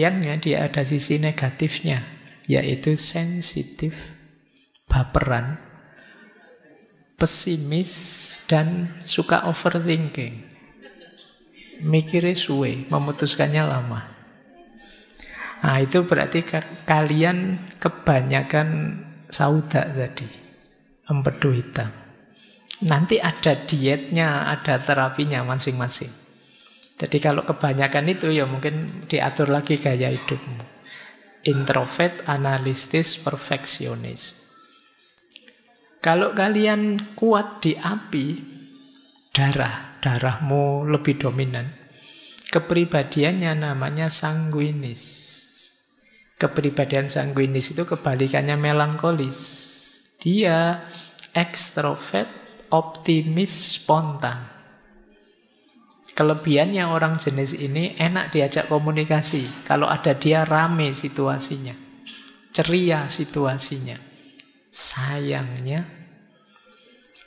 sayangnya dia ada sisi negatifnya, yaitu sensitif, baperan, pesimis, dan suka overthinking. Mikirnya suwe, memutuskannya lama. Nah, itu berarti kalian kebanyakan sauda tadi, empedu hitam. Nanti ada dietnya, ada terapinya masing-masing. Jadi kalau kebanyakan itu ya mungkin diatur lagi gaya hidupmu. Introvert, analistis, perfeksionis. Kalau kalian kuat di api, darahmu lebih dominan. Kepribadiannya namanya sanguinis. Kepribadian sanguinis itu kebalikannya melankolis. Dia ekstrovert, optimis, spontan. Kelebihannya orang jenis ini enak diajak komunikasi. Kalau ada dia rame situasinya, ceria situasinya. Sayangnya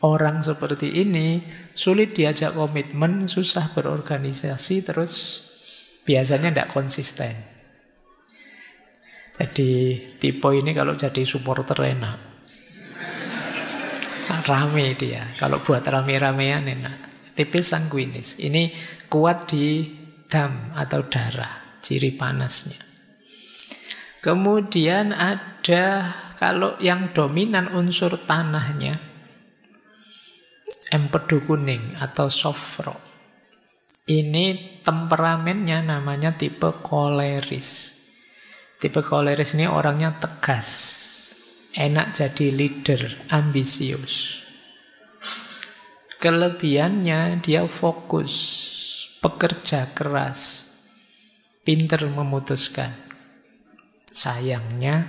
orang seperti ini sulit diajak komitmen, susah berorganisasi, terus biasanya tidak konsisten. Jadi tipe ini kalau jadi supporter enak, rame dia. Kalau buat rame-ramean enak. Tipis sanguinis. Ini kuat di dam atau darah, ciri panasnya. Kemudian ada kalau yang dominan unsur tanahnya, empedu kuning atau soft rock. Ini temperamennya namanya tipe koleris. Tipe koleris ini orangnya tegas, enak jadi leader, ambisius. Kelebihannya dia fokus, pekerja keras, pinter memutuskan. Sayangnya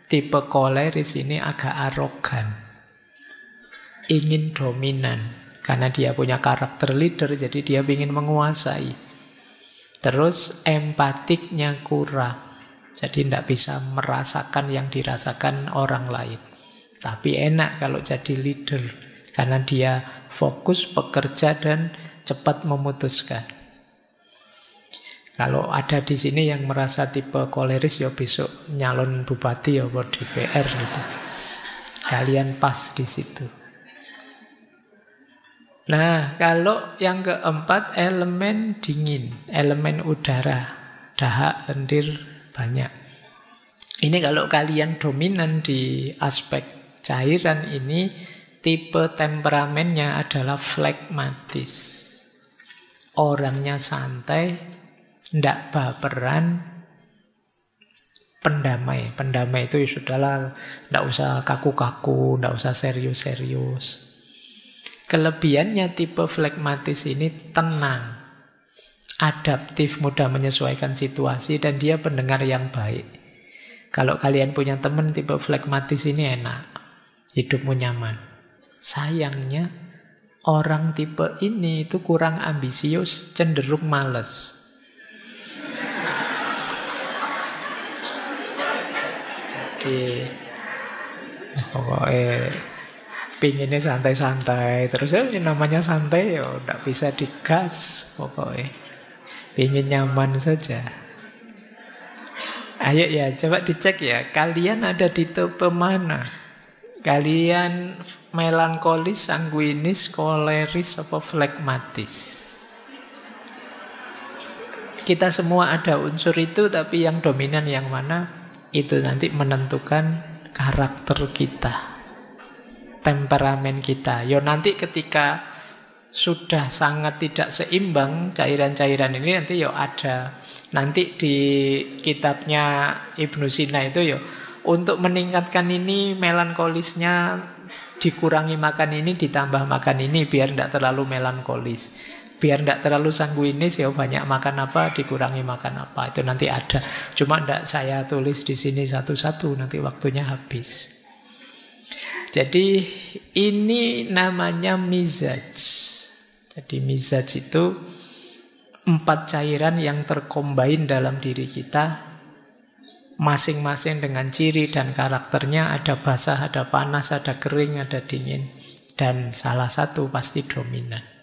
tipe koleris ini agak arogan, ingin dominan. Karena dia punya karakter leader, jadi dia ingin menguasai. Terus empatiknya kurang, jadi tidak bisa merasakan yang dirasakan orang lain. Tapi enak kalau jadi leader, karena dia fokus, bekerja, dan cepat memutuskan. Kalau ada di sini yang merasa tipe koleris, ya besok nyalon bupati ya buat DPR gitu. Kalian pas di situ. Nah, kalau yang keempat elemen dingin, elemen udara, dahak, lendir, banyak. Ini kalau kalian dominan di aspek cairan ini, tipe temperamennya adalah flegmatis. Orangnya santai, ndak baperan, pendamai. Pendamai itu ya sudahlah, ndak usah kaku-kaku, ndak usah serius-serius. Kelebihannya tipe flegmatis ini tenang, adaptif, mudah menyesuaikan situasi, dan dia pendengar yang baik. Kalau kalian punya teman tipe flegmatis ini enak, hidupmu nyaman. Sayangnya orang tipe ini itu kurang ambisius, cenderung malas. Jadi pokoknya pinginnya santai-santai. Terus ya namanya santai ya tidak bisa digas. Pokoknya pingin nyaman saja. Ayo ya, coba dicek ya, kalian ada di tipe mana? Kalian melankolis, sanguinis, koleris, apa flegmatis? Kita semua ada unsur itu, tapi yang dominan yang mana? Itu nanti menentukan karakter kita, temperamen kita. Yo nanti ketika sudah sangat tidak seimbang cairan-cairan ini, nanti yo ada. Nanti di kitabnya Ibnu Sina itu yo, untuk meningkatkan ini melankolisnya dikurangi makan ini, ditambah makan ini biar tidak terlalu melankolis. Biar tidak terlalu sanguinis ya banyak makan apa, dikurangi makan apa. Itu nanti ada. Cuma tidak saya tulis di sini satu-satu, nanti waktunya habis. Jadi ini namanya mizaj. Jadi mizaj itu 4 cairan yang terkombain dalam diri kita, masing-masing dengan ciri dan karakternya. Ada basah, ada panas, ada kering, ada dingin, dan salah satu pasti dominan.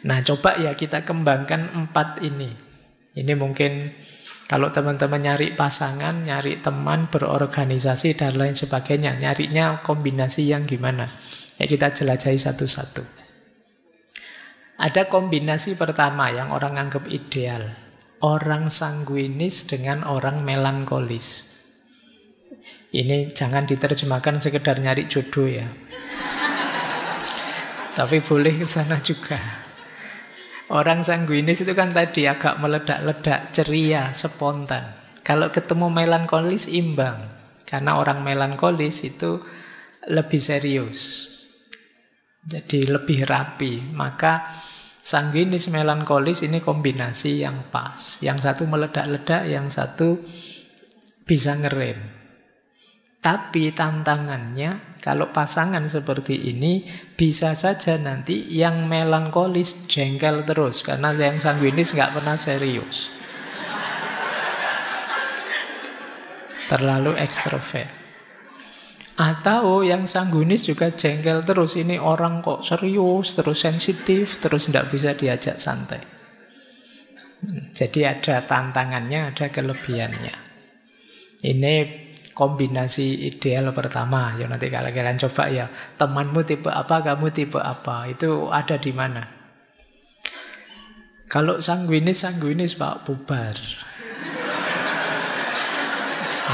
Nah, coba ya kita kembangkan 4 ini. Ini mungkin Kalau teman-teman nyari pasangan, nyari teman, berorganisasi, dan lain sebagainya, nyarinya kombinasi yang gimana? Ya kita jelajahi satu-satu. Ada kombinasi pertama yang orang anggap ideal. Orang sanguinis dengan orang melankolis. Ini jangan diterjemahkan sekedar nyari jodoh ya. Tapi boleh ke sana juga. Orang sanguinis itu kan tadi agak meledak-ledak, ceria, spontan. Kalau ketemu melankolis imbang. Karena orang melankolis itu lebih serius. Jadi lebih rapi. Maka sanguinis melankolis ini kombinasi yang pas. Yang satu meledak-ledak, yang satu bisa ngerem. Tapi tantangannya, kalau pasangan seperti ini, bisa saja nanti yang melankolis jengkel terus. Karena yang sanguinis nggak pernah serius. Terlalu ekstrovert. Atau yang sanguinis juga jengkel terus. Ini orang kok serius, terus sensitif, terus nggak bisa diajak santai. Jadi ada tantangannya, ada kelebihannya. Ini kombinasi ideal pertama. Ya nanti kalau kalian coba ya, temanmu tipe apa, kamu tipe apa, itu ada di mana? Kalau sanguinis Pak, bubar.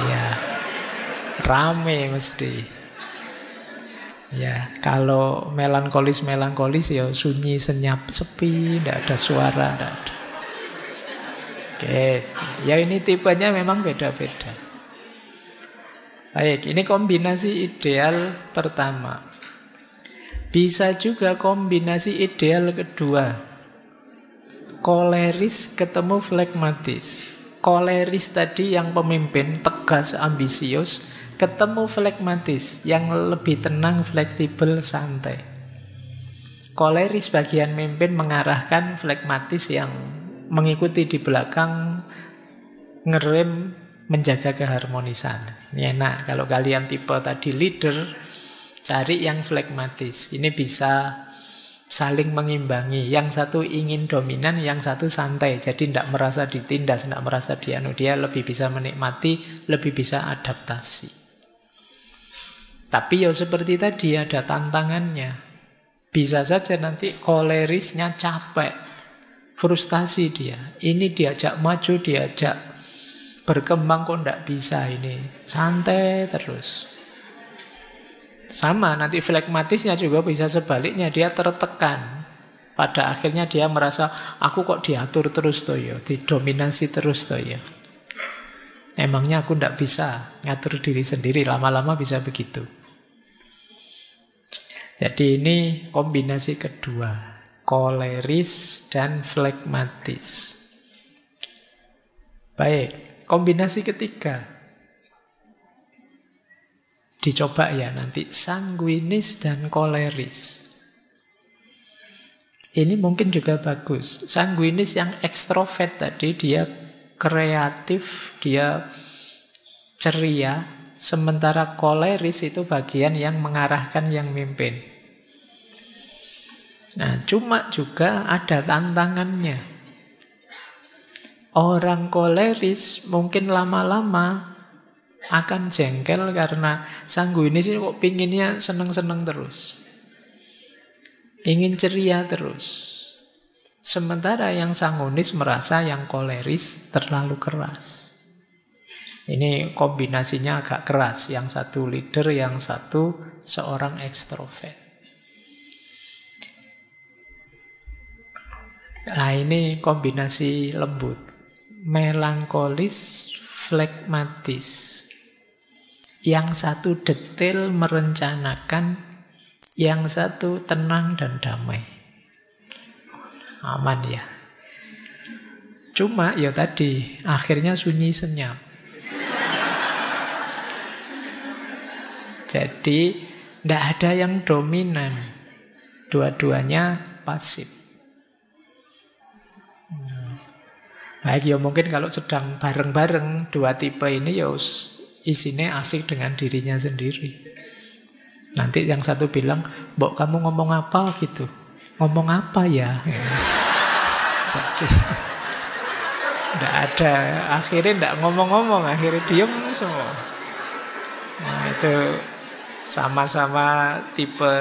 Ya, rame mesti. Ya, kalau melankolis ya sunyi, senyap, sepi, tidak ada suara, tidak ada. Oke, ya ini tipenya memang beda-beda. Baik, ini kombinasi ideal pertama. Bisa juga kombinasi ideal kedua. Koleris ketemu flegmatis. Koleris tadi yang pemimpin, tegas, ambisius, ketemu flegmatis, yang lebih tenang, fleksibel, santai. Koleris bagian mimpin mengarahkan, flegmatis yang mengikuti di belakang, ngerem, menjaga keharmonisan. Ini enak. Kalau kalian tipe tadi leader, cari yang flegmatis. Ini bisa saling mengimbangi. Yang satu ingin dominan, yang satu santai. Jadi tidak merasa ditindas, tidak merasa dianu. Dia lebih bisa menikmati, lebih bisa adaptasi. Tapi ya seperti tadi ada tantangannya. Bisa saja nanti kolerisnya capek, frustasi dia. Ini diajak maju, diajak berkembang kok tidak bisa ini. Santai terus. Sama nanti flegmatisnya juga bisa sebaliknya. Dia tertekan. Pada akhirnya dia merasa, aku kok diatur terus toh ya, didominasi terus toh ya. Emangnya aku tidak bisa ngatur diri sendiri. Lama-lama bisa begitu. Jadi ini kombinasi kedua. Koleris dan flegmatis. Baik. Kombinasi ketiga. Dicoba ya nanti. Sanguinis dan koleris. Ini mungkin juga bagus. Sanguinis yang ekstrovert tadi, dia kreatif, dia ceria. Sementara koleris itu bagian yang mengarahkan, yang mimpin. Nah, cuma juga ada tantangannya. Orang koleris mungkin lama-lama akan jengkel karena sanguinis ini kok pinginnya seneng-seneng terus. Ingin ceria terus. Sementara yang sanguinis merasa yang koleris terlalu keras. Ini kombinasinya agak keras. Yang satu leader, yang satu seorang ekstrovert. Nah ini kombinasi lembut. Melankolis, flegmatis. Yang satu detail merencanakan, yang satu tenang dan damai. Aman ya. Cuma ya tadi, akhirnya sunyi senyap. Jadi tidak ada yang dominan. Dua-duanya pasif. Baik, ya mungkin kalau sedang bareng-bareng dua tipe ini ya isinya asik dengan dirinya sendiri. Nanti yang satu bilang, "Mbok kamu ngomong apa gitu?" "Ngomong apa ya?" Jadi Nggak ada, akhirnya nggak ngomong-ngomong, akhirnya diem semua. Nah itu sama-sama tipe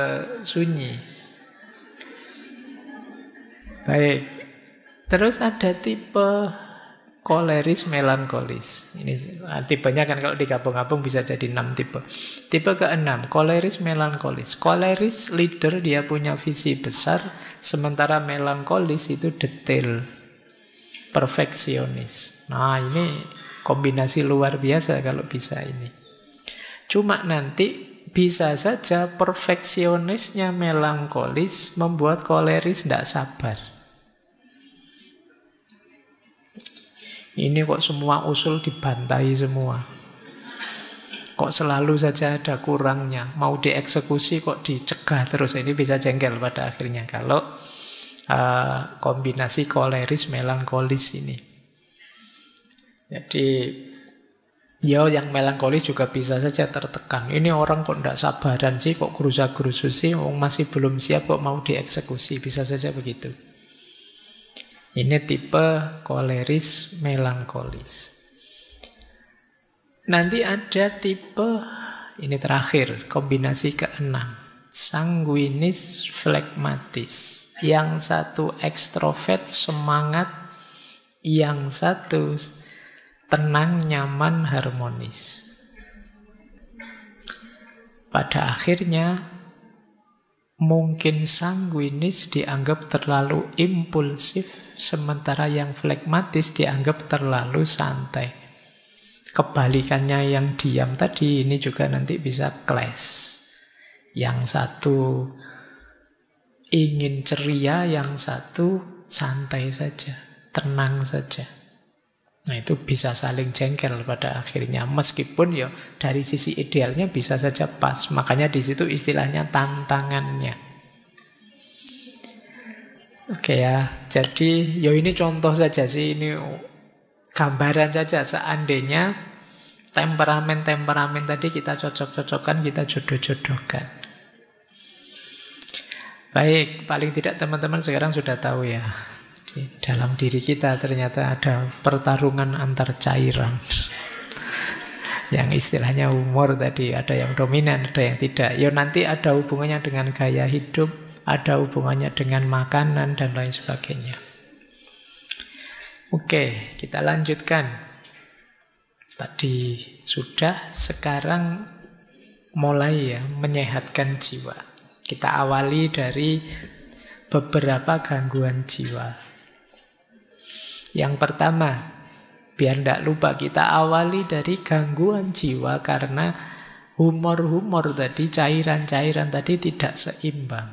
sunyi. Baik, terus ada tipe koleris melankolis. Ini tipenya kan kalau digabung-gabung bisa jadi 6 tipe. Tipe ke-6, koleris melankolis. Koleris leader, dia punya visi besar, sementara melankolis itu detail, perfeksionis. Nah ini kombinasi luar biasa kalau bisa ini. Cuma nanti bisa saja perfeksionisnya melankolis membuat koleris tidak sabar. Ini kok semua usul dibantai semua. Kok selalu saja ada kurangnya. Mau dieksekusi kok dicegah terus. Ini bisa jengkel pada akhirnya kalau kombinasi koleris melankolis ini. Jadi ya yang melankolis juga bisa saja tertekan. Ini orang kok tidak sabaran sih, kok gerusa-gerusu sih, masih belum siap kok mau dieksekusi. Bisa saja begitu. Ini tipe koleris melankolis. Nanti ada tipe, ini terakhir, kombinasi ke-6, sanguinis flegmatis. Yang satu ekstrovert, semangat. Yang satu tenang, nyaman, harmonis. Pada akhirnya mungkin sanguinis dianggap terlalu impulsif, sementara yang flegmatis dianggap terlalu santai. Kebalikannya yang diam tadi ini juga nanti bisa clash. Yang satu ingin ceria, yang satu santai saja, tenang saja. Nah itu bisa saling jengkel pada akhirnya. Meskipun ya dari sisi idealnya bisa saja pas. Makanya di situ istilahnya tantangannya. Oke ya. Jadi ya ini contoh saja sih. Ini gambaran saja. Seandainya temperamen-temperamen tadi kita cocok-cocokkan, kita jodoh-jodohkan. Baik, paling tidak teman-teman sekarang sudah tahu ya. Di dalam diri kita ternyata ada pertarungan antar cairan. Yang istilahnya humor tadi, ada yang dominan, ada yang tidak. Ya nanti ada hubungannya dengan gaya hidup, ada hubungannya dengan makanan dan lain sebagainya. Oke, kita lanjutkan. Tadi sudah, sekarang mulai ya menyehatkan jiwa. Kita awali dari beberapa gangguan jiwa. Yang pertama, biar tidak lupa, kita awali dari gangguan jiwa karena humor-humor tadi, cairan-cairan tadi tidak seimbang.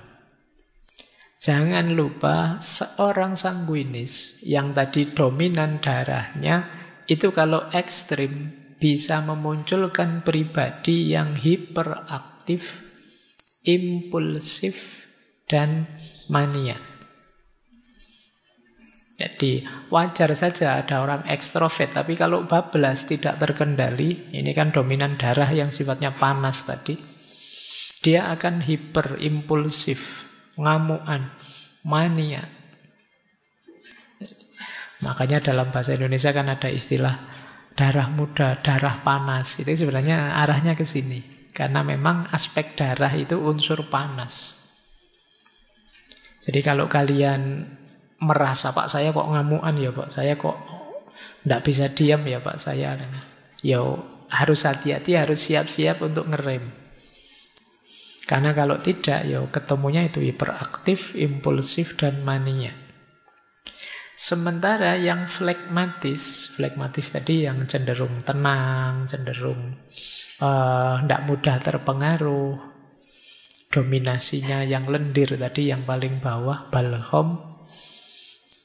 Jangan lupa seorang sanguinis yang tadi dominan darahnya itu kalau ekstrim bisa memunculkan pribadi yang hiperaktif, impulsif, dan mania. Jadi wajar saja ada orang ekstrovert, tapi kalau bablas tidak terkendali, ini kan dominan darah yang sifatnya panas tadi, dia akan hiper, impulsif, ngamuan, mania. Makanya dalam bahasa Indonesia kan ada istilah darah muda, darah panas. Itu sebenarnya arahnya ke sini. Karena memang aspek darah itu unsur panas. Jadi kalau kalian merasa, Pak saya kok ngamuan ya Pak, saya kok tidak bisa diam ya Pak saya, ya harus hati-hati, harus siap-siap untuk ngerem. Karena kalau tidak, ya ketemunya itu hiperaktif, impulsif, dan mania. Sementara yang flegmatis tadi yang cenderung tenang, cenderung tidak mudah terpengaruh, dominasinya yang lendir tadi, yang paling bawah, balhom,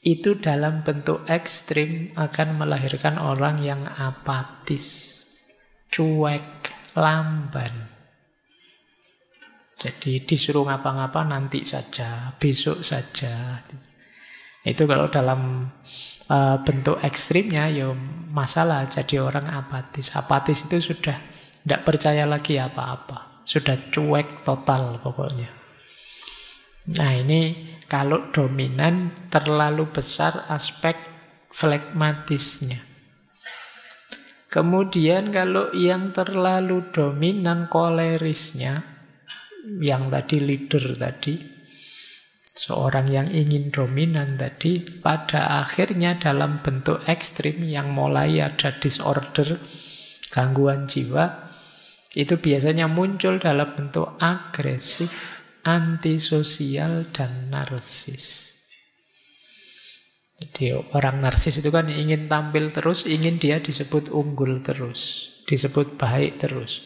itu dalam bentuk ekstrim akan melahirkan orang yang apatis, cuek, lamban. Jadi disuruh ngapa-ngapa nanti saja, besok saja. Itu kalau dalam bentuk ekstrimnya ya masalah, jadi orang apatis. Apatis itu sudah tidak percaya lagi apa-apa, sudah cuek total pokoknya. Nah ini kalau dominan terlalu besar aspek flekmatisnya. Kemudian kalau yang terlalu dominan kolerisnya, yang tadi leader tadi, seorang yang ingin dominan tadi, pada akhirnya dalam bentuk ekstrim yang mulai ada disorder, gangguan jiwa, itu biasanya muncul dalam bentuk agresif, antisosial, dan narsis. Jadi orang narsis itu kan ingin tampil terus, ingin dia disebut unggul terus, disebut baik terus.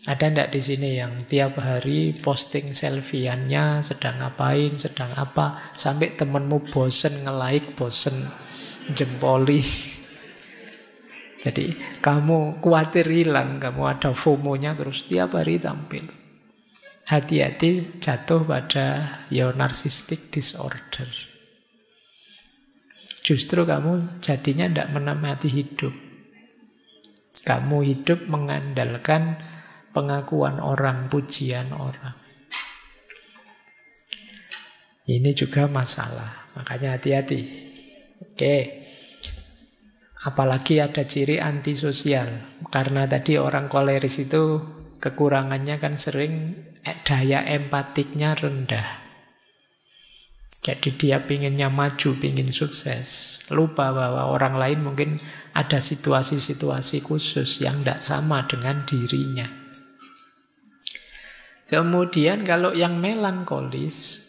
Ada ndak di sini yang tiap hari posting selfie-annya sedang ngapain, sedang apa, sampai temenmu bosen nge-like, bosen jempoli. Jadi kamu khawatir hilang, kamu ada FOMO-nya terus tiap hari tampil. Hati-hati jatuh pada narcissistic disorder. Justru kamu jadinya tidak menikmati hidup. Kamu hidup mengandalkan pengakuan orang, pujian orang. Ini juga masalah. Makanya hati-hati. Oke. Apalagi ada ciri antisosial. Karena tadi orang koleris itu kekurangannya kan sering daya empatiknya rendah. Jadi dia pinginnya maju, pingin sukses. Lupa bahwa orang lain mungkin ada situasi-situasi khusus yang tidak sama dengan dirinya. Kemudian kalau yang melankolis,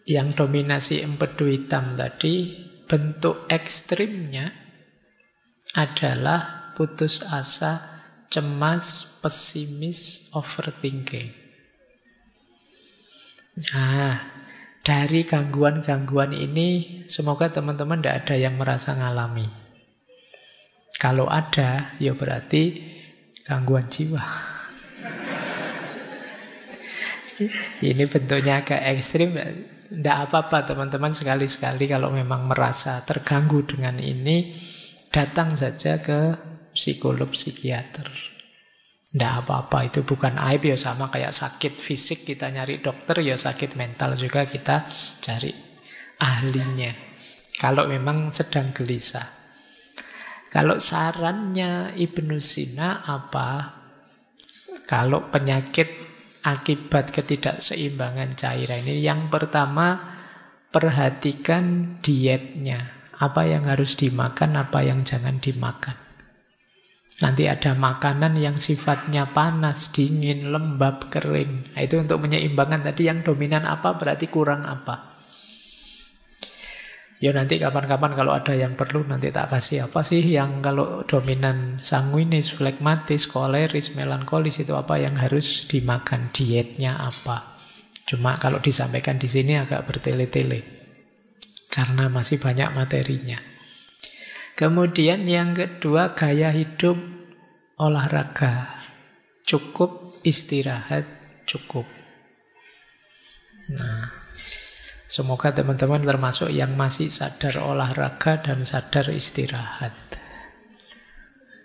yang dominasi empedu hitam tadi, bentuk ekstrimnya adalah putus asa, cemas, pesimis, overthinking. Nah, dari gangguan-gangguan ini, semoga teman-teman tidak ada yang merasa ngalami. Kalau ada, ya berarti gangguan jiwa. Ini bentuknya agak ekstrim. Tidak apa-apa teman-teman, sekali-sekali kalau memang merasa terganggu dengan ini, datang saja ke psikolog, psikiater. Tidak apa-apa, itu bukan aib, ya sama kayak sakit fisik kita nyari dokter, ya sakit mental juga kita cari ahlinya. Kalau memang sedang gelisah. Kalau sarannya Ibnu Sina apa? Kalau penyakit akibat ketidakseimbangan cairan ini, yang pertama perhatikan dietnya. Apa yang harus dimakan, apa yang jangan dimakan. Nanti ada makanan yang sifatnya panas, dingin, lembab, kering. Nah, itu untuk menyeimbangkan tadi yang dominan apa, berarti kurang apa. Ya nanti kapan-kapan kalau ada yang perlu nanti tak kasih apa sih yang kalau dominan sanguinis, flekmatis, koleris, melankolis itu apa yang harus dimakan, dietnya apa. Cuma kalau disampaikan di sini agak bertele-tele karena masih banyak materinya. Kemudian yang kedua, gaya hidup, olahraga cukup, istirahat cukup. Nah, semoga teman-teman termasuk yang masih sadar olahraga dan sadar istirahat.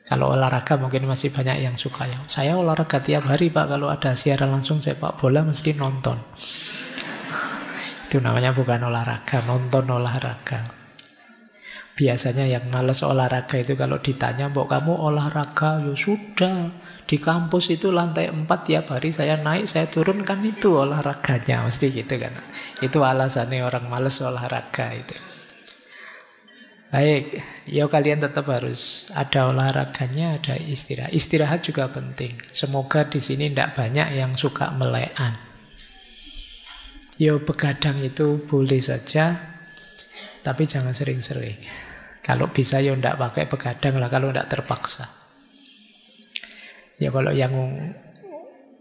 Kalau olahraga mungkin masih banyak yang suka ya. Saya olahraga tiap hari Pak, kalau ada siaran langsung sepak bola mesti nonton. Itu namanya bukan olahraga, nonton olahraga. Biasanya yang malas olahraga itu kalau ditanya, "Mbok kamu olahraga?" Ya sudah, di kampus itu lantai 4 tiap hari saya naik, saya turun, kan itu olahraganya. Mesti gitu kan. Itu alasannya orang malas olahraga itu. Baik, ya kalian tetap harus ada olahraganya, ada istirahat. Istirahat juga penting. Semoga di sini tidak banyak yang suka melekan. Ya begadang itu boleh saja, tapi jangan sering-sering. Kalau bisa ya tidak pakai begadang lah, kalau tidak terpaksa. Ya kalau yang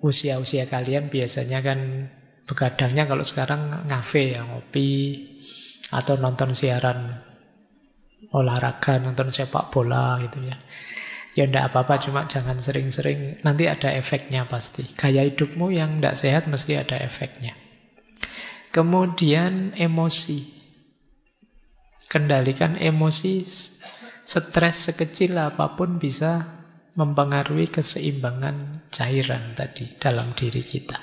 usia-usia kalian biasanya kan begadangnya kalau sekarang ngafe ya, ngopi, atau nonton siaran olahraga, nonton sepak bola gitu ya. Ya tidak apa-apa, cuma jangan sering-sering, nanti ada efeknya pasti. Gaya hidupmu yang tidak sehat mesti ada efeknya. Kemudian emosi. Kendalikan emosi, stres sekecil apapun bisa mempengaruhi keseimbangan cairan tadi dalam diri kita.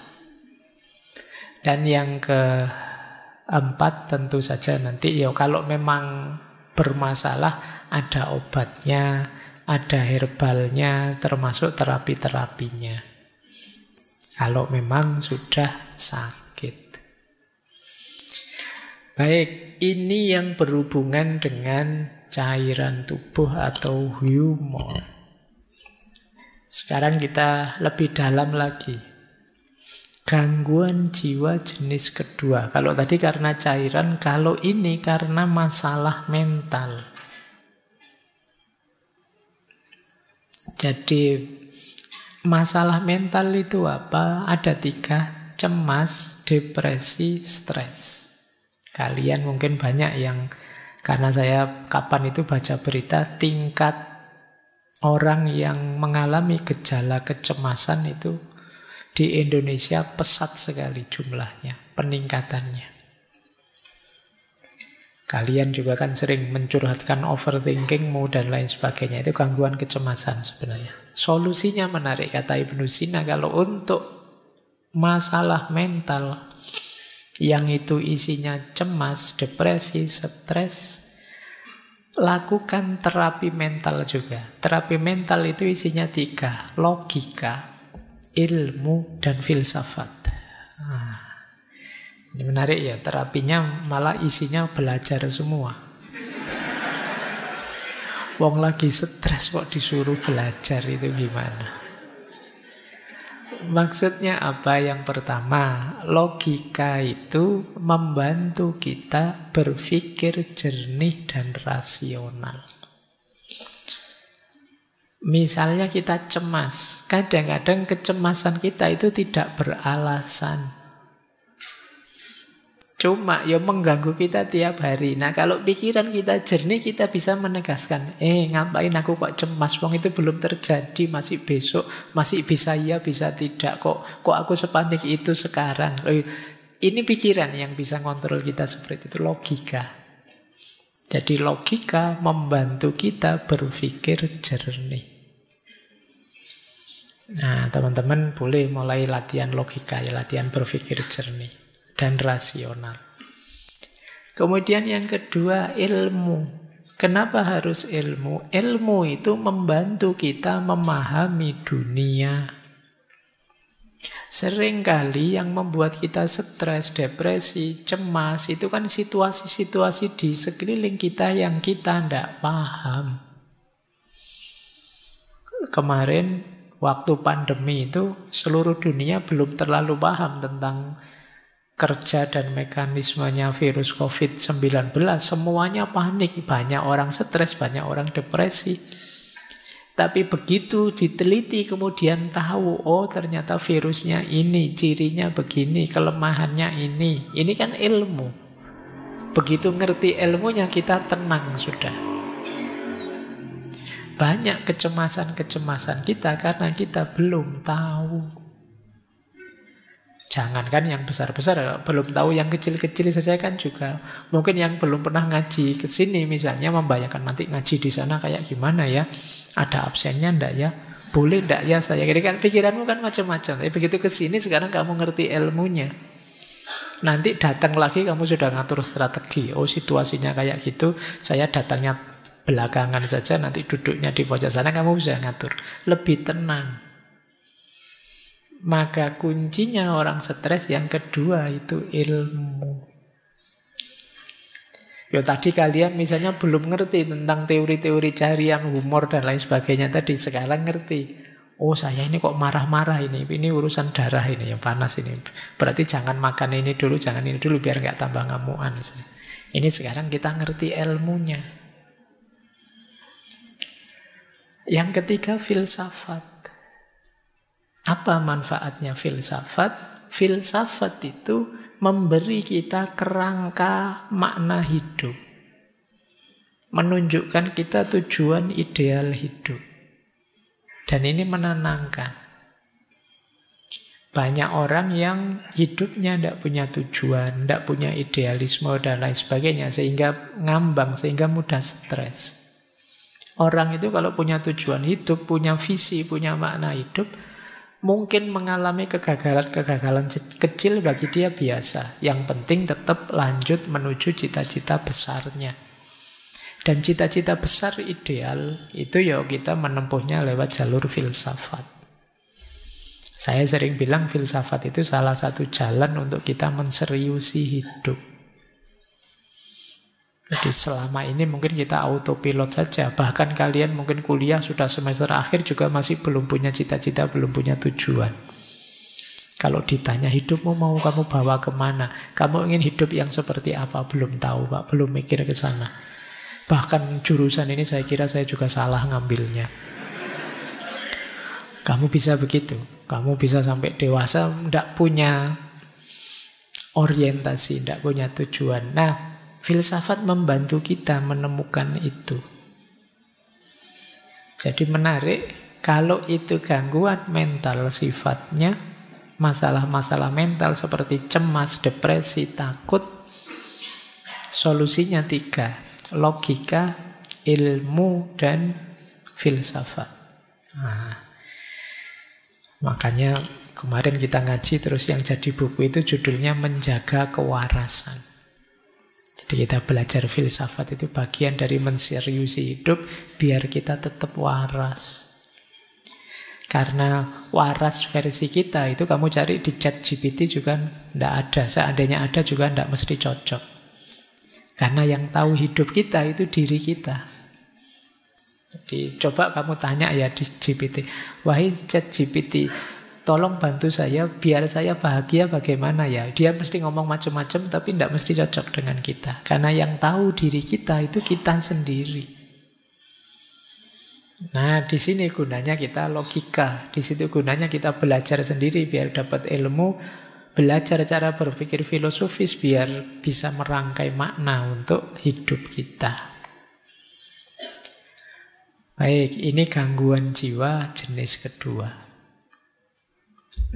Dan yang keempat 4 tentu saja nanti ya kalau memang bermasalah ada obatnya, ada herbalnya, termasuk terapi-terapinya. Kalau memang sudah sakit. Baik, ini yang berhubungan dengan cairan tubuh atau humor. Sekarang kita lebih dalam lagi. Gangguan jiwa jenis kedua. Kalau tadi karena cairan, kalau ini karena masalah mental. Jadi masalah mental itu apa? Ada 3, cemas, depresi, stres. Kalian mungkin banyak yang, karena saya kapan itu baca berita, tingkat orang yang mengalami gejala kecemasan itu di Indonesia pesat sekali jumlahnya, peningkatannya. Kalian juga kan sering mencurhatkan overthinkingmu dan lain sebagainya. Itu gangguan kecemasan sebenarnya. Solusinya menarik, kata Ibnu Sina, kalau untuk masalah mental yang itu isinya cemas, depresi, stres, lakukan terapi mental juga. Terapi mental itu isinya 3, logika, ilmu, dan filsafat. Ini menarik ya, terapinya malah isinya belajar semua. Wong lagi stres kok disuruh belajar, itu gimana? Maksudnya apa? Yang pertama, logika itu membantu kita berpikir jernih dan rasional. Misalnya kita cemas, kadang-kadang kecemasan kita itu tidak beralasan. Cuma ya mengganggu kita tiap hari. Nah kalau pikiran kita jernih, kita bisa menegaskan, ngapain aku kok cemas? Wong itu belum terjadi, masih besok, masih bisa iya, bisa tidak. Kok aku sepanik itu sekarang? Ini pikiran yang bisa ngontrol kita seperti itu, logika. Jadi logika membantu kita berpikir jernih. Nah, teman-teman boleh mulai latihan logika, ya, latihan berpikir jernih dan rasional. Kemudian yang kedua, ilmu. Kenapa harus ilmu? Ilmu itu membantu kita memahami dunia. Seringkali yang membuat kita stres, depresi, cemas, itu kan situasi-situasi di sekeliling kita yang kita tidak paham. Kemarin waktu pandemi itu seluruh dunia belum terlalu paham tentang kerja dan mekanismenya virus COVID-19. Semuanya panik, banyak orang stres, banyak orang depresi. Tapi begitu diteliti kemudian tahu, oh ternyata virusnya ini, cirinya begini, kelemahannya ini. Ini kan ilmu. Begitu ngerti ilmunya kita tenang sudah. Banyak kecemasan-kecemasan kita karena kita belum tahu. Jangankan yang besar-besar, belum tahu yang kecil-kecil saja kan juga. Mungkin yang belum pernah ngaji ke sini misalnya membayangkan nanti ngaji di sana kayak gimana ya? Ada absennya enggak ya? Boleh enggak ya saya? Jadi kan pikiranmu kan macam-macam. Tapi begitu ke sini sekarang kamu ngerti ilmunya. Nanti datang lagi kamu sudah ngatur strategi. Oh situasinya kayak gitu, saya datangnya belakangan saja, nanti duduknya di pojok sana, kamu bisa ngatur. Lebih tenang. Maka kuncinya orang stres yang kedua itu ilmu. Ya tadi kalian misalnya belum ngerti tentang teori-teori carian humor dan lain sebagainya tadi, sekarang ngerti. Oh saya ini kok marah-marah ini urusan darah ini yang panas ini. Berarti jangan makan ini dulu, jangan ini dulu biar nggak tambah ngamuan. Ini sekarang kita ngerti ilmunya. Yang ketiga, filsafat. Apa manfaatnya filsafat? Filsafat itu memberi kita kerangka makna hidup. Menunjukkan kita tujuan ideal hidup. Dan ini menenangkan. Banyak orang yang hidupnya tidak punya tujuan, tidak punya idealisme dan lain sebagainya, sehingga ngambang, sehingga mudah stres. Orang itu kalau punya tujuan hidup, punya visi, punya makna hidup, Mungkin mengalami kegagalan-kegagalan kecil bagi dia biasa. Yang penting tetap lanjut menuju cita-cita besarnya. Dan cita-cita besar ideal itu ya kita menempuhnya lewat jalur filsafat. Saya sering bilang filsafat itu salah satu jalan untuk kita menseriusi hidup. Jadi selama ini mungkin kita autopilot saja. Bahkan kalian mungkin kuliah sudah semester akhir juga masih belum punya cita-cita, belum punya tujuan. Kalau ditanya hidupmu mau kamu bawa kemana? Kamu ingin hidup yang seperti apa? Belum tahu Pak, belum mikir ke sana. Bahkan jurusan ini saya kira saya juga salah ngambilnya. Kamu bisa begitu. Kamu bisa sampai dewasa tidak punya orientasi, tidak punya tujuan. Nah, filsafat membantu kita menemukan itu. Jadi menarik, kalau itu gangguan mental sifatnya, masalah-masalah mental seperti cemas, depresi, takut, solusinya 3. Logika, ilmu, dan filsafat. Nah, makanya kemarin kita ngaji terus yang jadi buku itu judulnya Menjaga Kewarasan. Jadi kita belajar filsafat itu bagian dari menseriusi hidup biar kita tetap waras. Karena waras versi kita itu kamu cari di ChatGPT juga tidak ada. Seandainya ada juga tidak mesti cocok. Karena yang tahu hidup kita itu diri kita. Jadi coba kamu tanya ya di GPT, wahai ChatGPT, tolong bantu saya biar saya bahagia bagaimana ya. Dia mesti ngomong macam-macam tapi tidak mesti cocok dengan kita. Karena yang tahu diri kita itu kita sendiri. Nah, di sini gunanya kita logika. Di situ gunanya kita belajar sendiri biar dapat ilmu, belajar cara berpikir filosofis biar bisa merangkai makna untuk hidup kita. Baik, ini gangguan jiwa jenis kedua.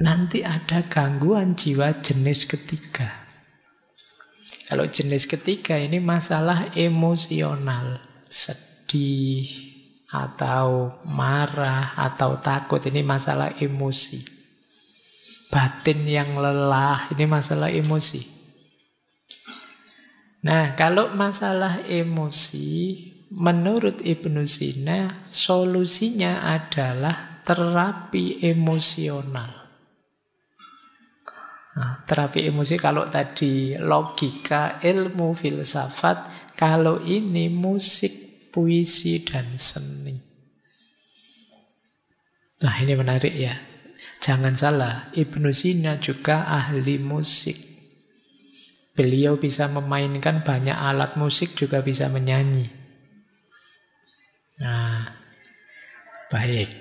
Nanti ada gangguan jiwa jenis ketiga. Kalau jenis ketiga ini masalah emosional, sedih atau marah atau takut, ini masalah emosi. Batin yang lelah, ini masalah emosi. Nah, kalau masalah emosi, menurut Ibnu Sina, solusinya adalah terapi emosional. Nah, terapi emosi kalau tadi logika, ilmu, filsafat, kalau ini musik, puisi, dan seni. Nah, ini menarik ya. Jangan salah, Ibnu Sina juga ahli musik. Beliau bisa memainkan banyak alat musik, juga bisa menyanyi. Nah, baik.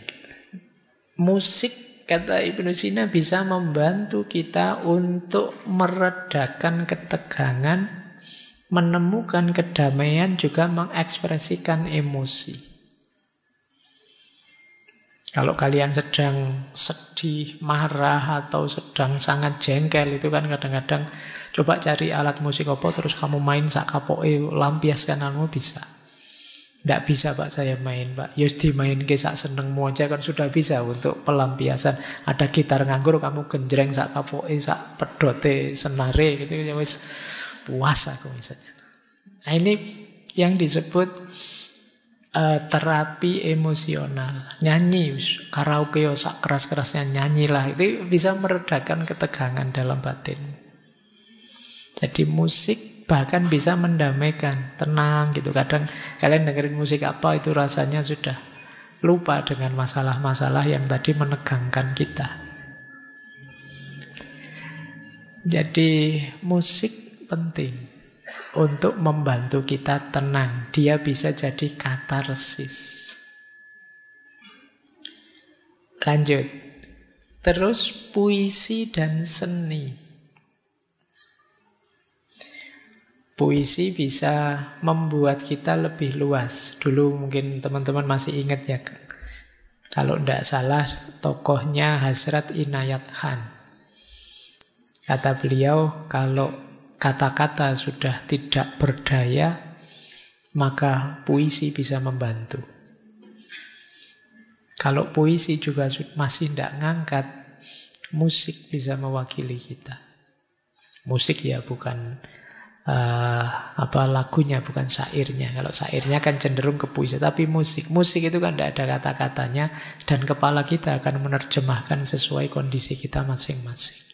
Musik, kata Ibnu Sina, bisa membantu kita untuk meredakan ketegangan, menemukan kedamaian, juga mengekspresikan emosi. Kalau kalian sedang sedih, marah, atau sedang sangat jengkel, itu kan kadang-kadang coba cari alat musik apa, terus kamu main sak kapoke, lampiaskan kamu bisa. Tidak bisa Pak saya main Pak. Yus dimain ke sak senengmu aja kan sudah bisa untuk pelampiasan. Ada gitar nganggur kamu genjreng sak kapoke, sak pedote, senare gitu ya wis puas aku misalnya. Nah, ini yang disebut terapi emosional. Nyanyi, karaoke sak keras-kerasnya nyanyilah. Itu bisa meredakan ketegangan dalam batin. Jadi musik bahkan bisa mendamaikan, tenang gitu. Kadang kalian dengerin musik apa itu rasanya sudah lupa dengan masalah-masalah yang tadi menegangkan kita. Jadi musik penting untuk membantu kita tenang. Dia bisa jadi katarsis. Lanjut. Terus puisi dan seni. Puisi bisa membuat kita lebih luas. Dulu mungkin teman-teman masih ingat ya, kalau tidak salah tokohnya Hasrat Inayat Khan. Kata beliau, kalau kata-kata sudah tidak berdaya, maka puisi bisa membantu. Kalau puisi juga masih tidak ngangkat, musik bisa mewakili kita. Musik ya bukan lagunya, bukan syairnya. Kalau syairnya kan cenderung ke puisi, tapi musik itu kan tidak ada kata-katanya, dan kepala kita akan menerjemahkan sesuai kondisi kita masing-masing.